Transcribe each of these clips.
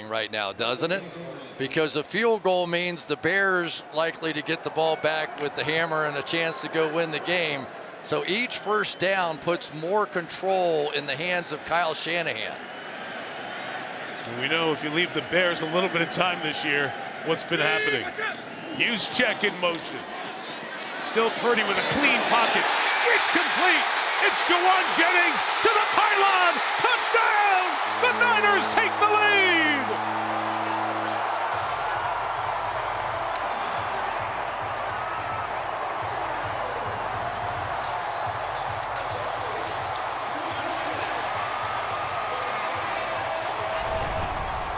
interesting right now, doesn't it? Because a field goal means the Bears likely to get the ball back with the hammer and a chance to go win the game. So each first down puts more control in the hands of Kyle Shanahan. And we know if you leave the Bears a little bit of time this year, what's been happening. Use check in motion. Still Purdy with a clean pocket. It's complete. It's Jawan Jennings to the pylon. Touchdown! The Niners take the lead.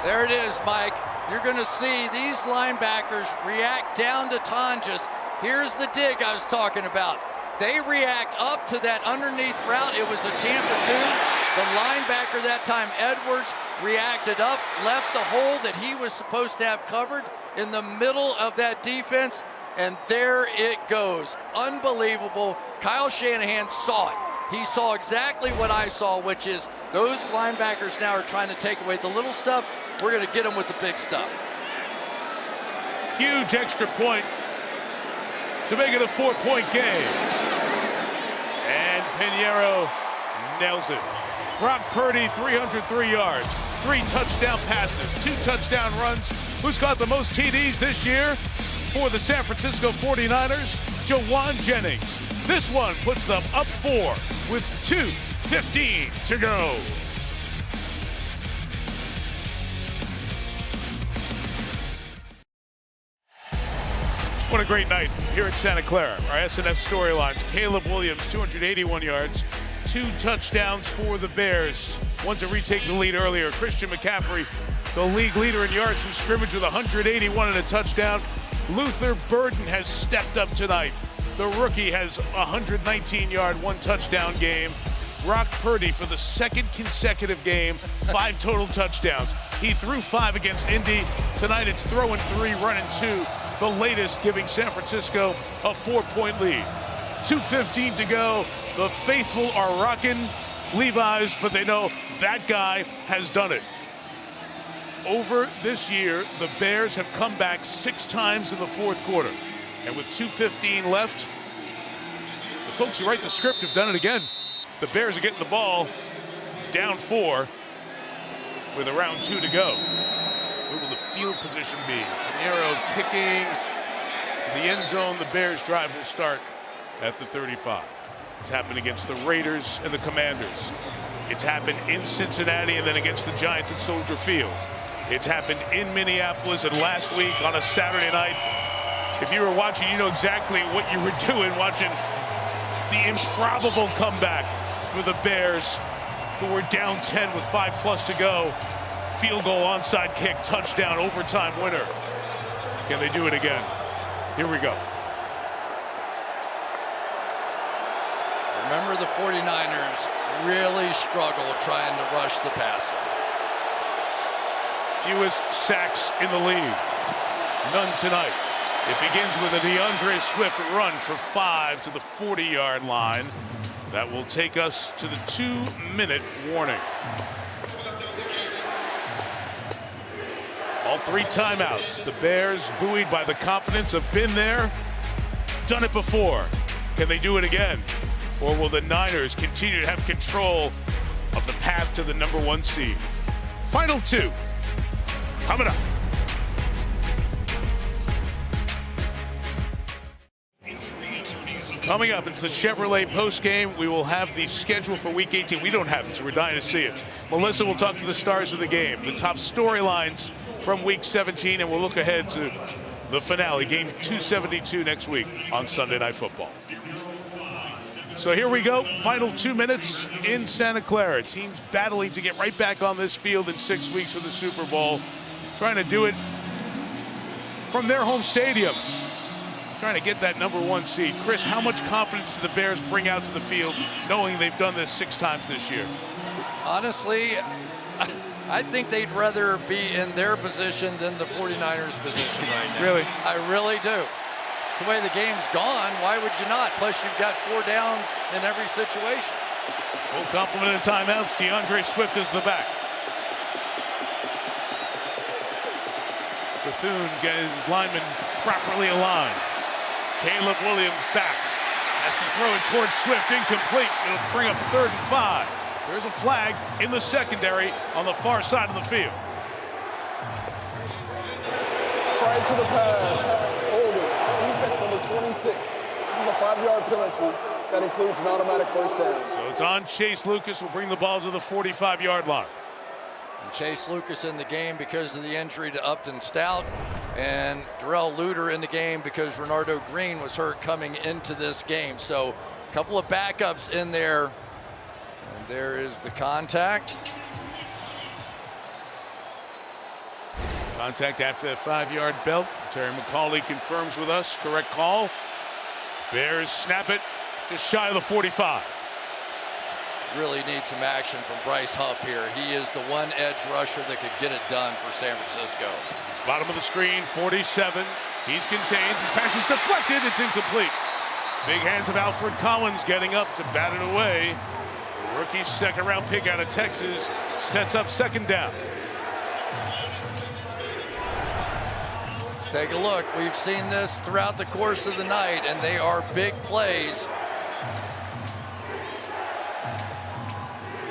There it is, Mike. You're going to see these linebackers react down to Tonjes. Here's the dig I was talking about. They react up to that underneath route. It was a Tampa 2. The linebacker that time, Edwards, reacted up, left the hole that he was supposed to have covered in the middle of that defense, and there it goes. Unbelievable. Kyle Shanahan saw it. He saw exactly what I saw, which is those linebackers now are trying to take away the little stuff. We're going to get them with the big stuff. Huge extra point to make it a 4-point game. And Pinheiro nails it. Brock Purdy, 303 yards, 3 touchdown passes, 2 touchdown runs. Who's got the most TDs this year for the San Francisco 49ers? Jawan Jennings. This one puts them up 4 with 2:15 to go. What a great night here in Santa Clara. Our SNF storylines. Caleb Williams, 281 yards, 2 touchdowns for the Bears. One to retake the lead earlier. Christian McCaffrey, the league leader in yards from scrimmage with 181 and a touchdown. Luther Burden has stepped up tonight. The rookie has a 119-yard, 1 touchdown game. Brock Purdy for the 2nd consecutive game, 5 total touchdowns. He threw 5 against Indy. Tonight it's throwing 3, running 2. The latest giving San Francisco a 4-point lead. 2:15 to go. The faithful are rocking Levi's, but they know that guy has done it. Over this year, the Bears have come back 6 times in the 4th quarter. And with 2:15 left, the folks who write the script have done it again. The Bears are getting the ball down 4 with around 2 to go. What will the field position be? Pinheiro kicking to the end zone. The Bears drive will start at the 35. It's happened against the Raiders and the Commanders. It's happened in Cincinnati and then against the Giants at Soldier Field. It's happened in Minneapolis and last week on a Saturday night. If you were watching, you know exactly what you were doing, watching the improbable comeback for the Bears, who were down 10 with 5+ to go. Field goal, onside kick, touchdown, overtime winner. Can they do it again? Here we go. Remember, the 49ers really struggle trying to rush the passer. Fewest sacks in the league. None tonight. It begins with a DeAndre Swift run for 5 to the 40-yard line. That will take us to the 2-minute warning. All 3 timeouts. The Bears, buoyed by the confidence of been there, done it before. Can they do it again? Or will the Niners continue to have control of the path to the #1 seed? Final 2 coming up. Coming up, it's the Chevrolet postgame. We will have the schedule for Week 18. We don't have it, so we're dying to see it. Melissa will talk to the stars of the game, the top storylines from Week 17, and we'll look ahead to the finale, Game 272 next week on Sunday Night Football. So here we go, final 2 minutes in Santa Clara. Teams battling to get right back on this field in 6 weeks for the Super Bowl, trying to do it from their home stadiums, trying to get that #1 seed. Chris, how much confidence do the Bears bring out to the field knowing they've done this 6 times this year? Honestly, I think they'd rather be in their position than the 49ers position right now. Really? I really do. It's the way the game's gone. Why would you not? Plus, you've got 4 downs in every situation. Full complement of timeouts. DeAndre Swift is the back. Bethune gets his lineman properly aligned. Caleb Williams back. Has to throw it towards Swift, incomplete. It'll bring up 3rd and 5. There's a flag in the secondary on the far side of the field. Prior to the pass, holding, defense number 26. This is a 5-yard penalty that includes an automatic first down. So it's on Chase Lucas, will bring the ball to the 45-yard line. And Chase Lucas in the game because of the injury to Upton Stout, and Darrell Luter in the game because Renardo Green was hurt coming into this game. So a couple of backups in there, and there is the contact. Contact after that 5-yard belt. Terry McCauley confirms with us. Correct call. Bears snap it just shy of the 45. Really need some action from Bryce Huff here. He is the one edge rusher that could get it done for San Francisco. Bottom of the screen, 47. He's contained. His pass is deflected. It's incomplete. Big hands of Alfred Collins getting up to bat it away. The rookie second-round pick out of Texas sets up 2nd down. Let's take a look. We've seen this throughout the course of the night, and they are big plays.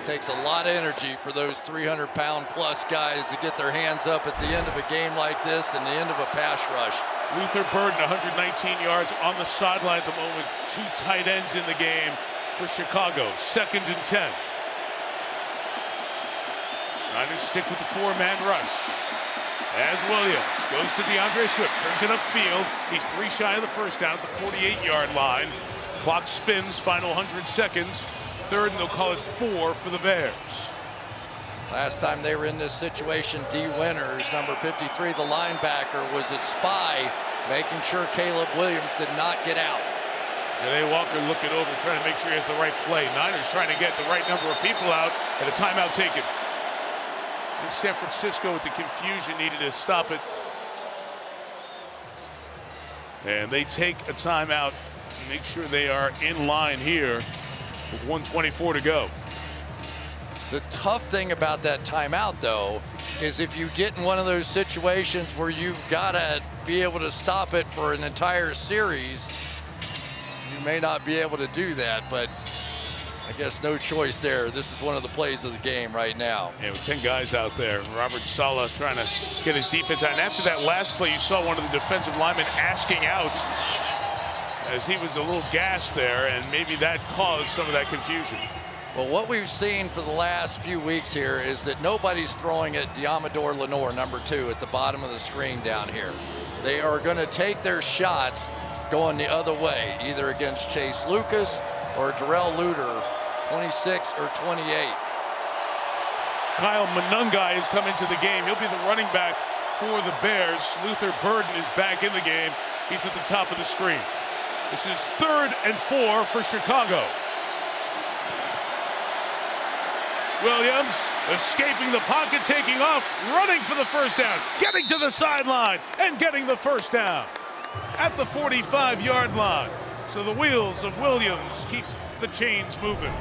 Takes a lot of energy for those 300-pound plus guys to get their hands up at the end of a game like this and the end of a pass rush. Luther Burden, 119 yards on the sideline at the moment. 2 tight ends in the game for Chicago. 2nd and 10. Niners stick with the 4-man rush. As Williams goes to DeAndre Swift, turns it upfield. He's 3 shy of the first down at the 48-yard line. Clock spins, final 100 seconds. 3rd, and they'll call it 4 for the Bears. Last time they were in this situation, D. Winters, number 53, the linebacker, was a spy, making sure Caleb Williams did not get out. Janae Walker looking over, trying to make sure he has the right play. Niners trying to get the right number of people out, and a timeout taken. I think San Francisco, with the confusion, needed to stop it. And they take a timeout and make sure they are in line here with 1:24 to go. The tough thing about that timeout, though, is if you get in one of those situations where you've got to be able to stop it for an entire series, you may not be able to do that, but I guess no choice there. This is one of the plays of the game right now. Yeah, with 10 guys out there. Robert Saleh trying to get his defense out. And after that last play, you saw one of the defensive linemen asking out as he was a little gassed there, and maybe that caused some of that confusion. Well, what we've seen for the last few weeks here is that nobody's throwing at Diamador Lenore, number 2, at the bottom of the screen down here. They are going to take their shots going the other way, either against Chase Lucas or Darrell Luter, 26 or 28. Kyle Monungai has come into the game. He'll be the running back for the Bears. Luther Burden is back in the game. He's at the top of the screen. This is 3rd and 4 for Chicago. Williams escaping the pocket, taking off, running for the first down, getting to the sideline, and getting the first down at the 45-yard line. So the wheels of Williams keep the chains moving.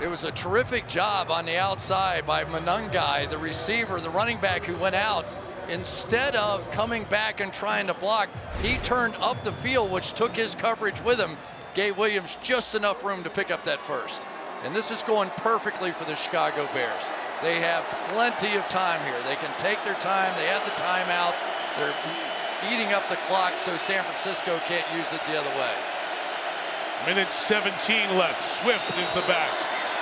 It was a terrific job on the outside by Monungai, the receiver, the running back who went out. Instead of coming back and trying to block, he turned up the field, which took his coverage with him, gave Williams just enough room to pick up that first. And this is going perfectly for the Chicago Bears. They have plenty of time here. They can take their time. They have the timeouts. They're eating up the clock so San Francisco can't use it the other way. Minute 17 left. Swift is the back.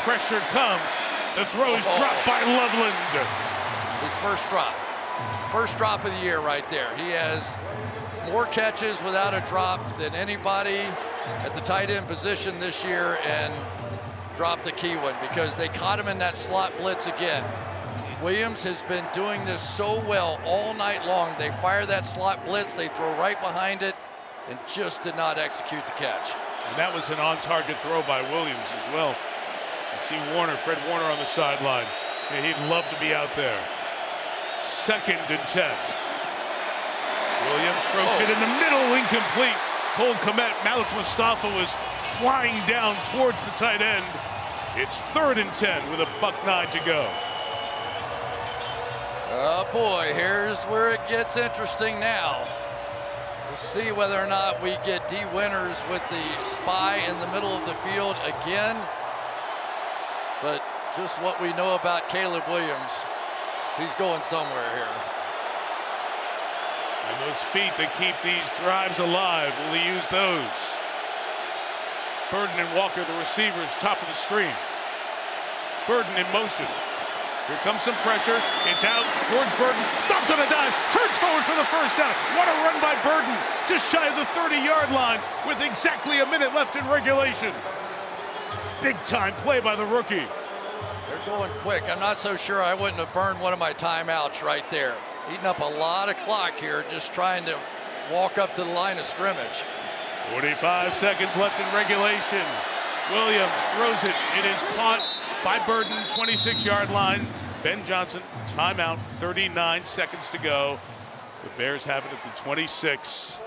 Pressure comes. The throw is dropped by Loveland. His first drop. First drop of the year right there. He has more catches without a drop than anybody at the tight end position this year, and dropped a key one because they caught him in that slot blitz again. Williams has been doing this so well all night long. They fire that slot blitz, they throw right behind it, and just did not execute the catch. And that was an on-target throw by Williams as well. You see Fred Warner on the sideline. Yeah, he'd love to be out there. 2nd and 10. Williams strokes it in the middle, incomplete. Cole Kmet, Malik Mustafa was flying down towards the tight end. It's 3rd and 10 with $1.09 to go. Oh boy, here's where it gets interesting now. We'll see whether or not we get D. Winters with the spy in the middle of the field again. But just what we know about Caleb Williams, he's going somewhere here. And those feet that keep these drives alive, will he use those? Burden and Walker, the receivers, top of the screen. Burden in motion. Here comes some pressure. It's out towards Burden. Stops on a dime. Turns forward for the first down. What a run by Burden. Just shy of the 30-yard line with exactly a minute left in regulation. Big time play by the rookie. They're going quick. I'm not so sure I wouldn't have burned one of my timeouts right there. Eating up a lot of clock here, just trying to walk up to the line of scrimmage. 45 seconds left in regulation. Williams throws it. It is caught by Burden, 26-yard line. Ben Johnson, timeout, 39 seconds to go. The Bears have it at the 26,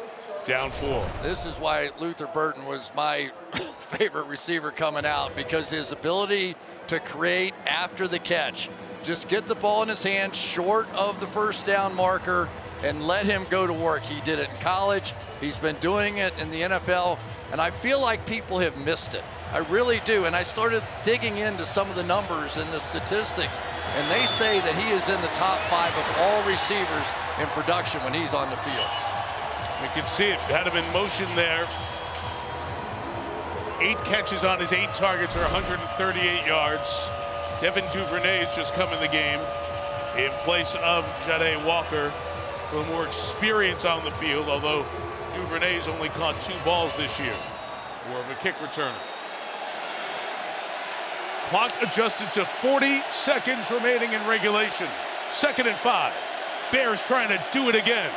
down 4. This is why Luther Burden was my favorite receiver coming out, because his ability to create after the catch. Just get the ball in his hand short of the first down marker and let him go to work. He did it in college. He's been doing it in the NFL, and I feel like people have missed it. I really do. And I started digging into some of the numbers and the statistics, and they say that he is in the top 5 of all receivers in production when he's on the field. You can see it. Had him in motion there. 8 catches on his 8 targets are 138 yards. Devin Duvernay's just come in the game in place of Jade Walker. A little more experience on the field, although Duvernay's only caught 2 balls this year. More of a kick returner. Clock adjusted to 40 seconds remaining in regulation. 2nd and 5. Bears trying to do it again.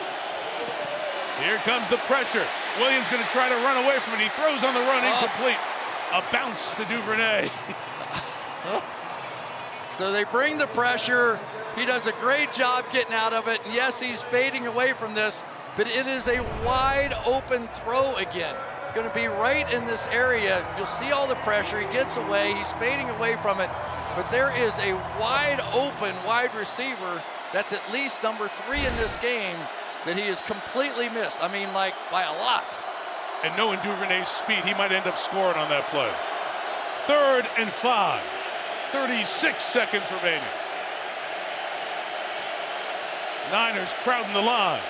Here comes the pressure. Williams going to try to run away from it. He throws on the run, incomplete. A bounce to Duvernay. So they bring the pressure. He does a great job getting out of it. And yes, he's fading away from this, but it is a wide open throw again. Going to be right in this area. You'll see all the pressure. He gets away. He's fading away from it. But there is a wide open wide receiver that's at least number 3 in this game that he has completely missed. I mean, like by a lot. And knowing Duvernay's speed, he might end up scoring on that play. 3rd and 5. 36 seconds remaining. Niners crowding the line.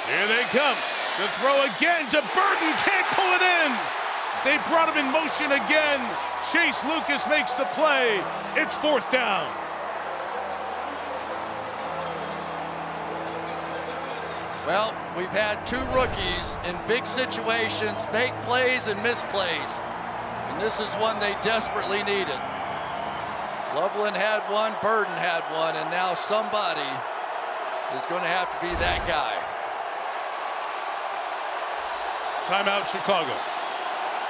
Here they come. The throw again to Burden. Can't pull it in. They brought him in motion again. Chase Lucas makes the play. It's 4th down. Well, we've had 2 rookies in big situations make plays and miss plays. And this is one they desperately needed. Loveland had one, Burden had one, and now somebody is going to have to be that guy. Timeout, Chicago.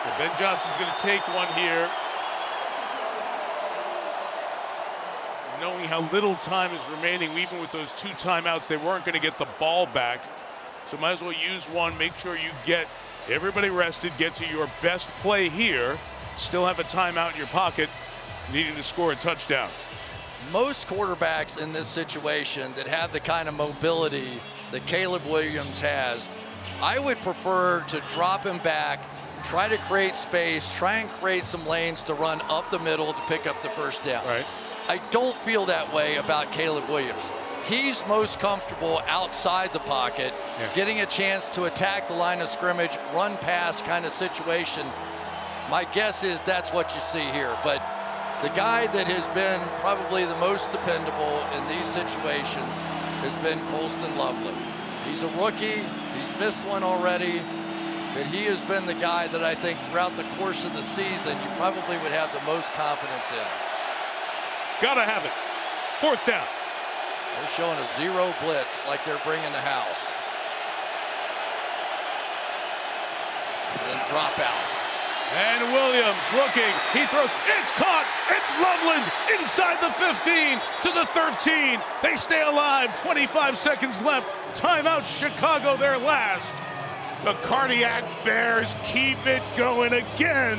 So Ben Johnson's going to take one here. Knowing how little time is remaining, even with those 2 timeouts, they weren't going to get the ball back. So might as well use one, make sure you get everybody rested, get to your best play here, still have a timeout in your pocket, needing to score a touchdown. Most quarterbacks in this situation that have the kind of mobility that Caleb Williams has, I would prefer to drop him back, try to create space, try and create some lanes to run up the middle to pick up the first down. Right. I don't feel that way about Caleb Williams. He's most comfortable outside the pocket, getting a chance to attack the line of scrimmage, run pass kind of situation. My guess is that's what you see here. But the guy that has been probably the most dependable in these situations has been Colston Loveland. He's a rookie. He's missed one already. But he has been the guy that I think throughout the course of the season you probably would have the most confidence in. Gotta have it. 4th down. They're showing a 0 blitz like they're bringing the house. And then drop out. And Williams looking. He throws. It's caught. It's Loveland inside the 15 to the 13. They stay alive. 25 seconds left. Timeout, Chicago, their last. The cardiac Bears keep it going again.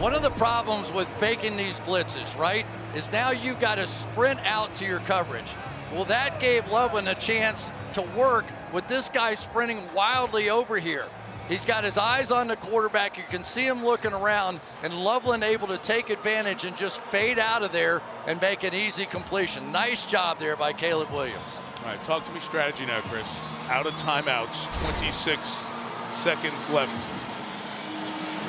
One of the problems with faking these blitzes, right? is now you got to sprint out to your coverage. Well, that gave Loveland a chance to work with this guy sprinting wildly over here. He's got his eyes on the quarterback. You can see him looking around, and Loveland able to take advantage and just fade out of there and make an easy completion. Nice job there by Caleb Williams. All right, talk to me strategy now, Chris. Out of timeouts, 26 seconds left.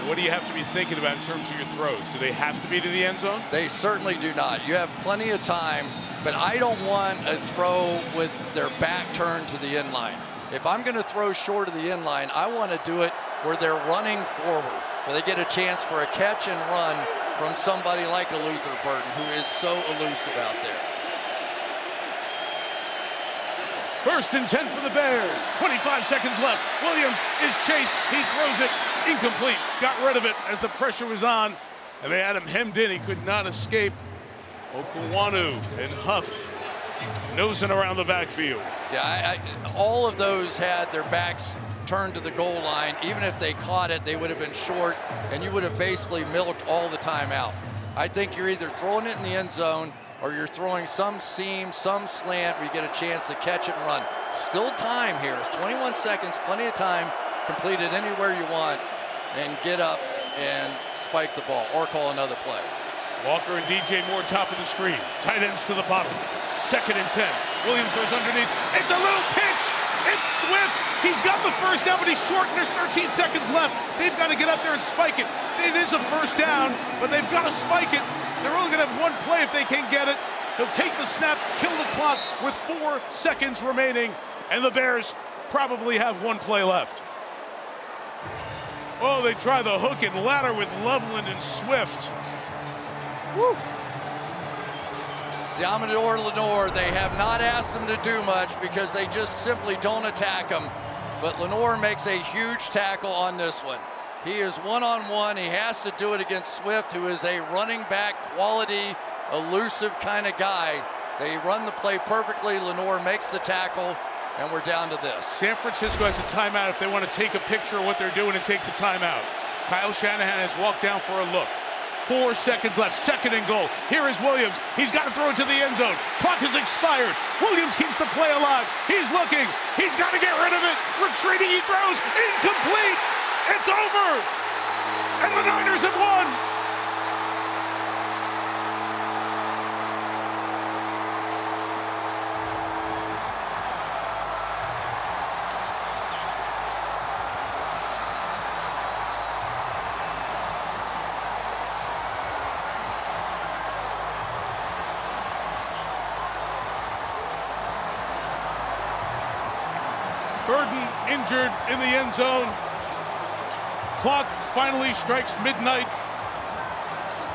What do you have to be thinking about in terms of your throws? Do they have to be to the end zone? They certainly do not. You have plenty of time, but I don't want a throw with their back turned to the end line. If I'm going to throw short of the end line, I want to do it where they're running forward, where they get a chance for a catch and run from somebody like a Luther Burton, who is so elusive out there. 1st and 10 for the Bears. 25 seconds left. Williams is chased. He throws it incomplete. Got rid of it as the pressure was on, and they had him hemmed in. He could not escape. Okwanu and Huff nosing around the backfield. Yeah, all of those had their backs turned to the goal line. Even if they caught it, they would have been short, and you would have basically milked all the time out. I think you're either throwing it in the end zone or you're throwing some seam, some slant where you get a chance to catch it and run. Still time here. It's 21 seconds, plenty of time. Complete it anywhere you want and get up and spike the ball or call another play. Walker and DJ Moore top of the screen. Tight ends to the bottom. 2nd and 10. Williams goes underneath. It's a little pitch. It's Swift. He's got the first down, but he's short, and there's 13 seconds left. They've got to get up there and spike it. It is a first down, but they've got to spike it. They're only going to have one play if they can get it. He'll take the snap, kill the clock with 4 seconds remaining, and the Bears probably have one play left. Oh, they try the hook and ladder with Loveland and Swift. Woof. Diamador Lenore, they have not asked them to do much because they just simply don't attack him. But Lenore makes a huge tackle on this one. He is one-on-one. He has to do it against Swift, who is a running back quality, elusive kind of guy. They run the play perfectly. Lenore makes the tackle, and we're down to this. San Francisco has a timeout if they want to take a picture of what they're doing and take the timeout. Kyle Shanahan has walked down for a look. 4 seconds left, 2nd and goal. Here is Williams. He's got to throw it to the end zone. Clock has expired. Williams keeps the play alive. He's looking. He's got to get rid of it. Retreating, he throws. Incomplete. It's over. And the Niners have won. Burton injured in the end zone. Clock finally strikes midnight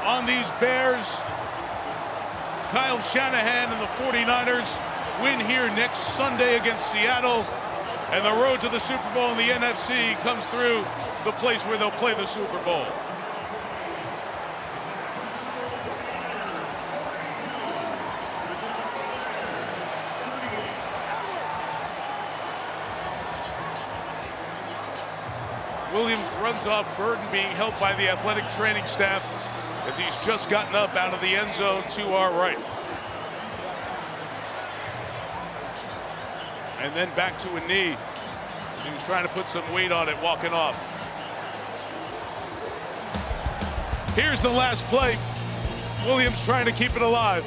on these Bears. Kyle Shanahan and the 49ers win here next Sunday against Seattle. And the road to the Super Bowl in the NFC comes through the place where they'll play the Super Bowl. Williams runs off. Burton being held by the athletic training staff as he's just gotten up out of the end zone to our right. And then back to a knee as he was trying to put some weight on it, walking off. Here's the last play. Williams trying to keep it alive.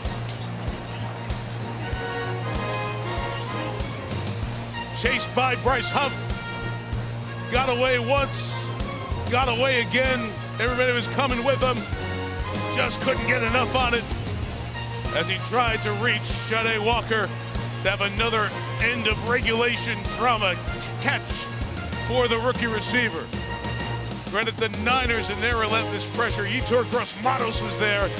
Chased by Bryce Huff. Got away once, got away again. Everybody was coming with him. Just couldn't get enough on it as he tried to reach Shade Walker to have another end of regulation drama catch for the rookie receiver. Credit the Niners and their relentless pressure. Yetur Gross-Matos was there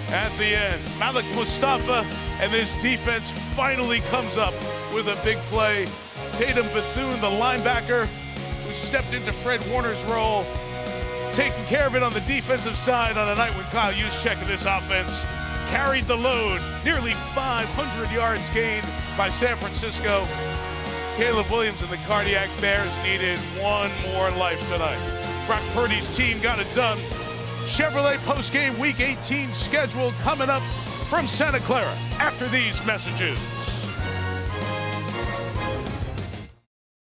at the end. Malik Mustafa and this defense finally comes up with a big play. Tatum Bethune, the linebacker, who stepped into Fred Warner's role, taking care of it on the defensive side on a night when Kyle Juszczyk of this offense carried the load. Nearly 500 yards gained by San Francisco. Caleb Williams and the Cardiac Bears needed one more life tonight. Brock Purdy's team got it done. Chevrolet postgame Week 18 schedule coming up from Santa Clara after these messages.